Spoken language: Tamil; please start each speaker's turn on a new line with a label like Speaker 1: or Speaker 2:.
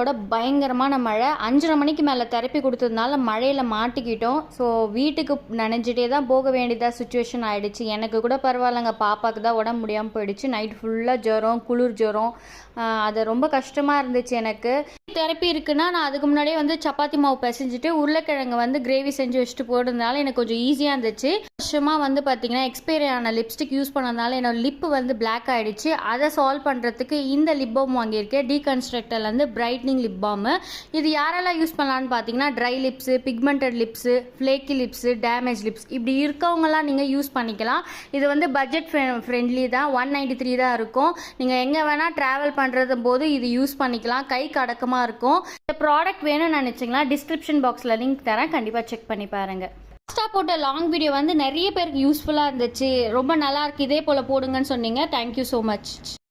Speaker 1: காலையிலோட பயங்கரமான மழை. 5:30 மணிக்கு மேலே தெரப்பி கொடுத்ததுனால மழையில் மாட்டிக்கிட்டோம். ஸோ வீட்டுக்கு நனைஞ்சிட்டே தான் போக வேண்டியதாக சுச்சுவேஷன் ஆகிடுச்சு. எனக்கு கூட பரவாயில்லைங்க, பாப்பாவுக்கு தான் உடம்பு முடியாமல் போயிடுச்சு. நைட் ஃபுல்லாக ஜுரம், குளிர் ஜுரம். அது ரொம்ப கஷ்டமாக இருந்துச்சு எனக்கு. தெரப்பி இருக்குன்னா நான் அதுக்கு முன்னாடியே வந்து சப்பாத்தி மாவு பிசைஞ்சிட்டு உருளைக்கிழங்கு வந்து கிரேவி செஞ்சு வச்சுட்டு போடுறதுனால எனக்கு கொஞ்சம் ஈஸியாக இருந்துச்சு. வருஷமாக வந்து பார்த்தீங்கன்னா எக்ஸ்பைரி ஆன லிப்ஸ்டிக் யூஸ் பண்ணதுனால என்னோட லிப்பு வந்து பிளாக் ஆகிடுச்சு. அதை சால்வ் பண்ணுறதுக்கு இந்த லிப் பாம் வாங்கியிருக்கேன், டீகன்ஸ்ட்ரக்டர்லேருந்து பிரைட்னிங் லிப் பாம். இது யாரெல்லாம் யூஸ் பண்ணலான்னு பார்த்தீங்கன்னா try lips, pigmented lips, flaky lips, damage lips இப்படி இருக்கவங்கலாம் நீங்கள் யூஸ் பண்ணிக்கலாம். இது வந்து பட்ஜெட் ஃப்ரெண்ட்லி தான். 193 தான் இருக்கும். நீங்கள் எங்கே வேணால் ட்ராவல் பண்ணுறது போது இது யூஸ் பண்ணிக்கலாம். கைக்கு அடக்கமாக இருக்கும். இந்த ப்ராடக்ட் வேணும்னு நினச்சிங்களா டிஸ்கிரிப்ஷன் பாக்ஸில் லிங்க் தரேன், கண்டிப்பாக செக் பண்ணி பாருங்கள். லாஸ்ட்டாக போட்ட லாங் வீடியோ வந்து நிறைய பேருக்கு யூஸ்ஃபுல்லாக இருந்துச்சு. ரொம்ப நல்லா இருக்கு, இதே போல் போடுங்கன்னு சொன்னீங்க. Thank you so much.